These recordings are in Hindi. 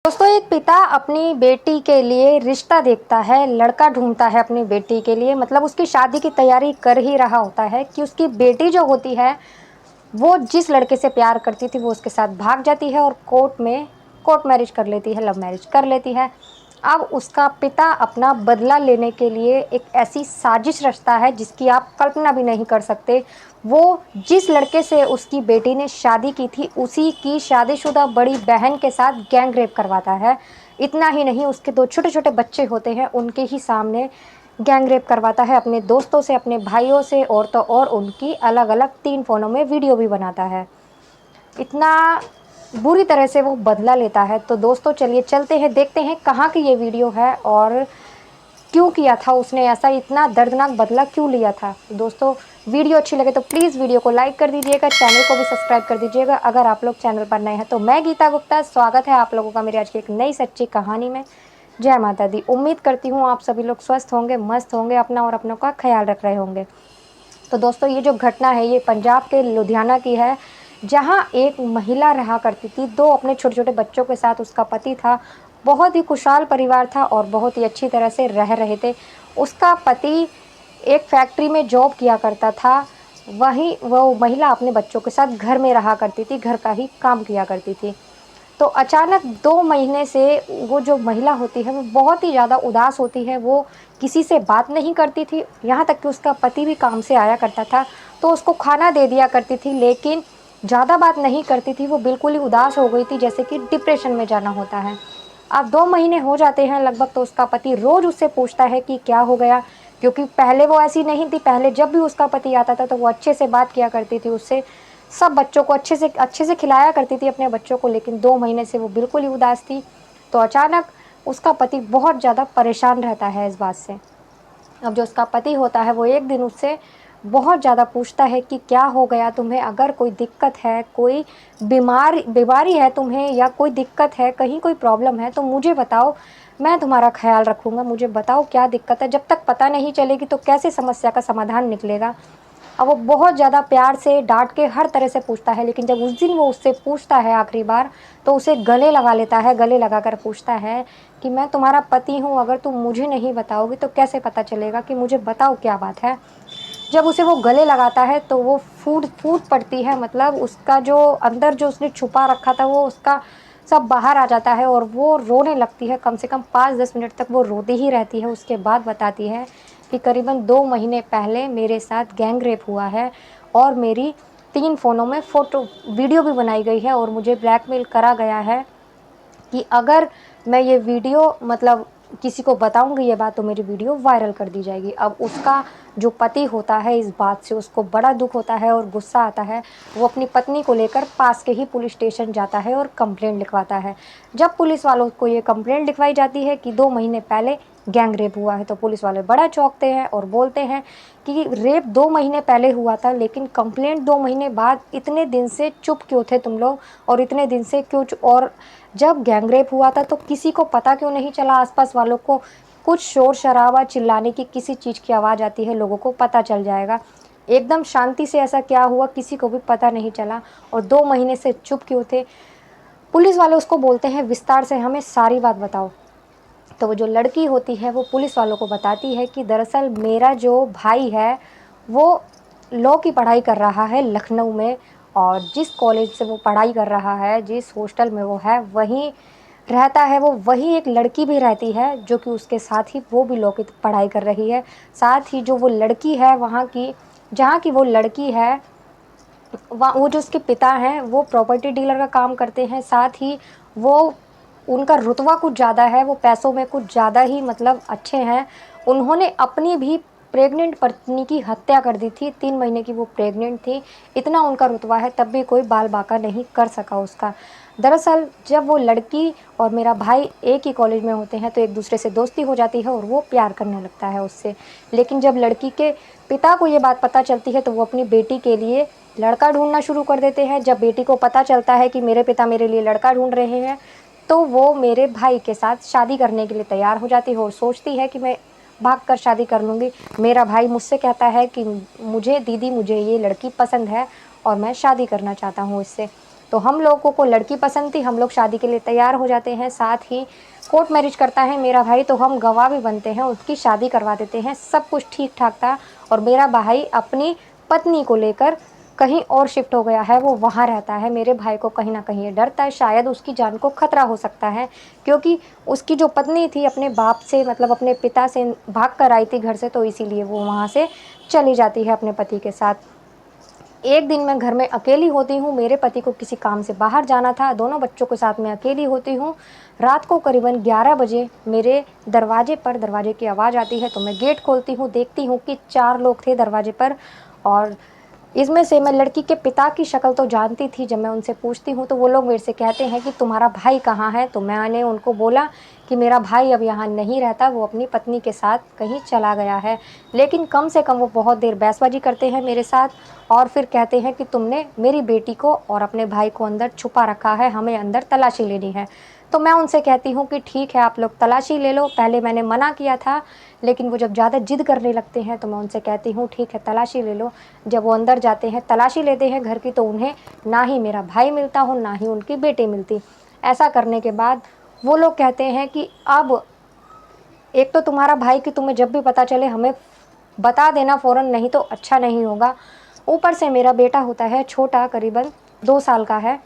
दोस्तों, एक पिता अपनी बेटी के लिए रिश्ता देखता है, लड़का ढूंढता है अपनी बेटी के लिए। मतलब उसकी शादी की तैयारी कर ही रहा होता है कि उसकी बेटी जो होती है वो जिस लड़के से प्यार करती थी वो उसके साथ भाग जाती है और कोर्ट मैरिज कर लेती है, लव मैरिज कर लेती है। अब उसका पिता अपना बदला लेने के लिए एक ऐसी साजिश रचता है जिसकी आप कल्पना भी नहीं कर सकते। वो जिस लड़के से उसकी बेटी ने शादी की थी उसी की शादीशुदा बड़ी बहन के साथ गैंग रेप करवाता है। इतना ही नहीं, उसके दो छोटे छोटे बच्चे होते हैं उनके ही सामने गैंग रेप करवाता है, अपने दोस्तों से, अपने भाइयों से, और तो और उनकी अलग अलग 3 फ़ोनों में वीडियो भी बनाता है। इतना बुरी तरह से वो बदला लेता है। तो दोस्तों चलिए चलते हैं, देखते हैं कहाँ की ये वीडियो है और क्यों किया था उसने ऐसा, इतना दर्दनाक बदला क्यों लिया था। दोस्तों, वीडियो अच्छी लगे तो प्लीज़ वीडियो को लाइक कर दीजिएगा, चैनल को भी सब्सक्राइब कर दीजिएगा अगर आप लोग चैनल पर नए हैं। तो मैं गीता गुप्ता, स्वागत है आप लोगों का मेरी आज की एक नई सच्ची कहानी में। जय माता दी। उम्मीद करती हूँ आप सभी लोग स्वस्थ होंगे, मस्त होंगे, अपना और अपनों का ख्याल रख रहे होंगे। तो दोस्तों, ये जो घटना है ये पंजाब के लुधियाना की है, जहाँ एक महिला रहा करती थी, 2 अपने छोटे-छोटे बच्चों के साथ उसका पति था। बहुत ही खुशहाल परिवार था और बहुत ही अच्छी तरह से रह रहे थे। उसका पति एक फैक्ट्री में जॉब किया करता था, वहीं वो महिला अपने बच्चों के साथ घर में रहा करती थी, घर का ही काम किया करती थी। तो अचानक 2 महीने से वो जो महिला होती है वो बहुत ही ज़्यादा उदास होती है, वो किसी से बात नहीं करती थी, यहाँ तक कि उसका पति भी काम से आया करता था तो उसको खाना दे दिया करती थी, लेकिन ज़्यादा बात नहीं करती थी। वो बिल्कुल ही उदास हो गई थी, जैसे कि डिप्रेशन में जाना होता है। अब 2 महीने हो जाते हैं लगभग, तो उसका पति रोज़ उससे पूछता है कि क्या हो गया, क्योंकि पहले वो ऐसी नहीं थी। पहले जब भी उसका पति आता था तो वो अच्छे से बात किया करती थी उससे, सब बच्चों को अच्छे से खिलाया करती थी अपने बच्चों को, लेकिन 2 महीने से वो बिल्कुल ही उदास थी। तो अचानक उसका पति बहुत ज़्यादा परेशान रहता है इस बात से। अब जो उसका पति होता है वो एक दिन उससे बहुत ज़्यादा पूछता है कि क्या हो गया तुम्हें, अगर कोई दिक्कत है, कोई बीमारी है तुम्हें, या कोई दिक्कत है, कहीं कोई प्रॉब्लम है तो मुझे बताओ, मैं तुम्हारा ख्याल रखूँगा। मुझे बताओ क्या दिक्कत है, जब तक पता नहीं चलेगी तो कैसे समस्या का समाधान निकलेगा। अब वो बहुत ज़्यादा प्यार से डाँट के हर तरह से पूछता है, लेकिन जब उस दिन वो उससे पूछता है आखिरी बार, तो उसे गले लगा लेता है। गले लगाकर पूछता है कि मैं तुम्हारा पति हूँ, अगर तुम मुझे नहीं बताओगी तो कैसे पता चलेगा, कि मुझे बताओ क्या बात है। जब उसे वो गले लगाता है तो वो फूट पड़ती है, मतलब उसका जो अंदर जो उसने छुपा रखा था वो उसका सब बाहर आ जाता है और वो रोने लगती है। कम से कम 5-10 मिनट तक वो रोती ही रहती है। उसके बाद बताती है कि करीबन 2 महीने पहले मेरे साथ गैंग रेप हुआ है और मेरी 3 फ़ोनों में वीडियो भी बनाई गई है और मुझे ब्लैकमेल करा गया है कि अगर मैं ये वीडियो मतलब किसी को बताऊंगी ये बात तो मेरी वीडियो वायरल कर दी जाएगी। अब उसका जो पति होता है इस बात से उसको बड़ा दुख होता है और गुस्सा आता है। वो अपनी पत्नी को लेकर पास के ही पुलिस स्टेशन जाता है और कंप्लेंट लिखवाता है। जब पुलिस वालों को ये कंप्लेंट लिखवाई जाती है कि 2 महीने पहले गैंग रेप हुआ है, तो पुलिस वाले बड़ा चौंकते हैं और बोलते हैं कि रेप 2 महीने पहले हुआ था, लेकिन कंप्लेंट 2 महीने बाद, इतने दिन से चुप क्यों थे तुम लोग, और इतने दिन से क्यों और जब गैंग रेप हुआ था तो किसी को पता क्यों नहीं चला, आसपास वालों को कुछ शोर शराबा चिल्लाने की किसी चीज़ की आवाज़ आती है, लोगों को पता चल जाएगा। एकदम शांति से ऐसा क्या हुआ, किसी को भी पता नहीं चला, और 2 महीने से चुप क्यों थे। पुलिस वाले उसको बोलते हैं विस्तार से हमें सारी बात बताओ। तो वो जो लड़की होती है वो पुलिस वालों को बताती है कि दरअसल मेरा जो भाई है वो लॉ की पढ़ाई कर रहा है लखनऊ में, और जिस कॉलेज से वो पढ़ाई कर रहा है, जिस हॉस्टल में वो है, वहीं रहता है वो, वहीं एक लड़की भी रहती है जो कि उसके साथ ही वो भी लॉ की पढ़ाई कर रही है। साथ ही जो वो लड़की है वहाँ की, जहाँ की वो लड़की है, वहाँ वो जो उसके पिता हैं वो प्रॉपर्टी डीलर का काम करते हैं। साथ ही वो, उनका रुतबा कुछ ज़्यादा है, वो पैसों में कुछ ज़्यादा ही मतलब अच्छे हैं। उन्होंने अपनी भी प्रेग्नेंट पत्नी की हत्या कर दी थी, 3 महीने की वो प्रेग्नेंट थी। इतना उनका रुतबा है, तब भी कोई बाल बाका नहीं कर सका उसका। दरअसल जब वो लड़की और मेरा भाई एक ही कॉलेज में होते हैं तो एक दूसरे से दोस्ती हो जाती है और वो प्यार करने लगता है उससे। लेकिन जब लड़की के पिता को ये बात पता चलती है तो वो अपनी बेटी के लिए लड़का ढूंढना शुरू कर देते हैं। जब बेटी को पता चलता है कि मेरे पिता मेरे लिए लड़का ढूंढ रहे हैं, तो वो मेरे भाई के साथ शादी करने के लिए तैयार हो जाती है और सोचती है कि मैं भागकर शादी कर लूँगी। मेरा भाई मुझसे कहता है कि मुझे दीदी, मुझे ये लड़की पसंद है और मैं शादी करना चाहता हूँ इससे। तो हम लोगों को लड़की पसंद थी, हम लोग शादी के लिए तैयार हो जाते हैं, साथ ही कोर्ट मैरिज करता है मेरा भाई, तो हम गवाह भी बनते हैं, उसकी शादी करवा देते हैं, सब कुछ ठीक-ठाक था। और मेरा भाई अपनी पत्नी को लेकर कहीं और शिफ्ट हो गया है, वो वहाँ रहता है। मेरे भाई को कहीं न कहीं ये डर था, शायद उसकी जान को खतरा हो सकता है, क्योंकि उसकी जो पत्नी थी अपने बाप से, मतलब अपने पिता से भाग कर आई थी घर से, तो इसीलिए वो वहाँ से चली जाती है अपने पति के साथ। एक दिन मैं घर में अकेली होती हूँ, मेरे पति को किसी काम से बाहर जाना था, दोनों बच्चों के साथ मैं अकेली होती हूँ। रात को करीबन 11 बजे मेरे दरवाजे की आवाज़ आती है, तो मैं गेट खोलती हूँ, देखती हूँ कि 4 लोग थे दरवाजे पर। और इसमें से मैं लड़की के पिता की शक्ल तो जानती थी, जब मैं उनसे पूछती हूँ तो वो लोग मेरे से कहते हैं कि तुम्हारा भाई कहाँ है? तो मैंने उनको बोला कि मेरा भाई अब यहाँ नहीं रहता, वो अपनी पत्नी के साथ कहीं चला गया है। लेकिन कम से कम वो बहुत देर बहसबाजी करते हैं मेरे साथ, और फिर कहते हैं कि तुमने मेरी बेटी को और अपने भाई को अंदर छुपा रखा है, हमें अंदर तलाशी लेनी है। तो मैं उनसे कहती हूँ कि ठीक है, आप लोग तलाशी ले लो। पहले मैंने मना किया था, लेकिन वो जब ज़्यादा ज़िद करने लगते हैं तो मैं उनसे कहती हूँ ठीक है, तलाशी ले लो। जब वो अंदर जाते हैं, तलाशी लेते हैं घर की, तो उन्हें ना ही मेरा भाई मिलता हो, ना ही उनकी बेटी मिलती। ऐसा करने के बाद वो लोग कहते हैं कि अब एक तो तुम्हारा भाई कि तुम्हें जब भी पता चले हमें बता देना फ़ौरन, नहीं तो अच्छा नहीं होगा। ऊपर से मेरा बेटा होता है छोटा, करीबन 2 साल का है,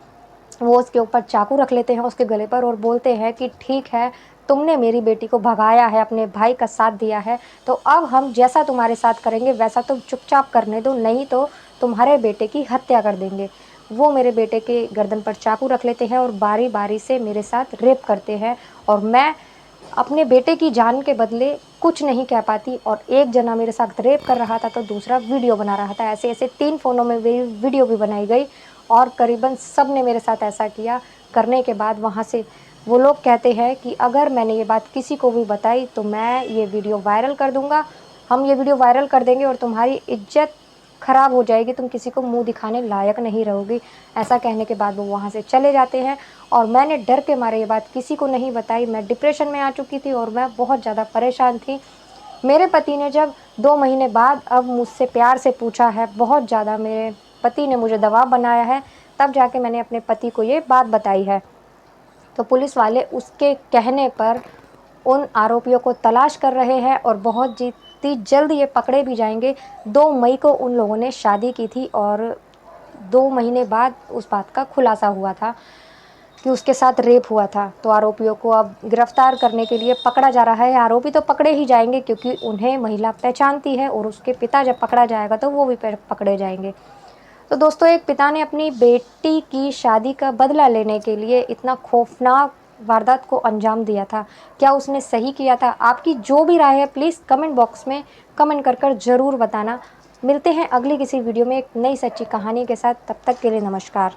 वो उसके ऊपर चाकू रख लेते हैं उसके गले पर और बोलते हैं कि ठीक है, तुमने मेरी बेटी को भगाया है, अपने भाई का साथ दिया है, तो अब हम जैसा तुम्हारे साथ करेंगे वैसा तुम चुपचाप करने दो, नहीं तो तुम्हारे बेटे की हत्या कर देंगे। वो मेरे बेटे के गर्दन पर चाकू रख लेते हैं और बारी-बारी से मेरे साथ रेप करते हैं, और मैं अपने बेटे की जान के बदले कुछ नहीं कह पाती। और एक जना मेरे साथ रेप कर रहा था, तो दूसरा वीडियो बना रहा था। ऐसे-ऐसे 3 फ़ोनों में वीडियो भी बनाई गई, और करीबन सब ने मेरे साथ ऐसा किया। करने के बाद वहाँ से वो लोग कहते हैं कि अगर मैंने ये बात किसी को भी बताई तो मैं ये वीडियो वायरल कर दूँगा। हम ये वीडियो वायरल कर देंगे और तुम्हारी इज़्ज़त ख़राब हो जाएगी, तुम किसी को मुँह दिखाने लायक नहीं रहोगी। ऐसा कहने के बाद वो वहाँ से चले जाते हैं, और मैंने डर के मारे ये बात किसी को नहीं बताई। मैं डिप्रेशन में आ चुकी थी और मैं बहुत ज़्यादा परेशान थी। मेरे पति ने जब 2 महीने बाद अब मुझसे प्यार से पूछा है, बहुत ज़्यादा मेरे पति ने मुझे दबाव बनाया है, तब जाके मैंने अपने पति को ये बात बताई है। तो पुलिस वाले उसके कहने पर उन आरोपियों को तलाश कर रहे हैं, और बहुत जितनी जल्द ये पकड़े भी जाएँगे। 2 मई को उन लोगों ने शादी की थी, और 2 महीने बाद उस बात का खुलासा हुआ था कि उसके साथ रेप हुआ था। तो आरोपियों को अब गिरफ्तार करने के लिए पकड़ा जा रहा है। आरोपी तो पकड़े ही जाएँगे, क्योंकि उन्हें महिला पहचानती है, और उसके पिता जब पकड़ा जाएगा तो वो भी पकड़े जाएँगे। तो दोस्तों, एक पिता ने अपनी बेटी की शादी का बदला लेने के लिए इतना खौफनाक वारदात को अंजाम दिया था। क्या उसने सही किया था? आपकी जो भी राय है प्लीज़ कमेंट बॉक्स में कमेंट कर ज़रूर बताना। मिलते हैं अगली किसी वीडियो में एक नई सच्ची कहानी के साथ, तब तक के लिए नमस्कार।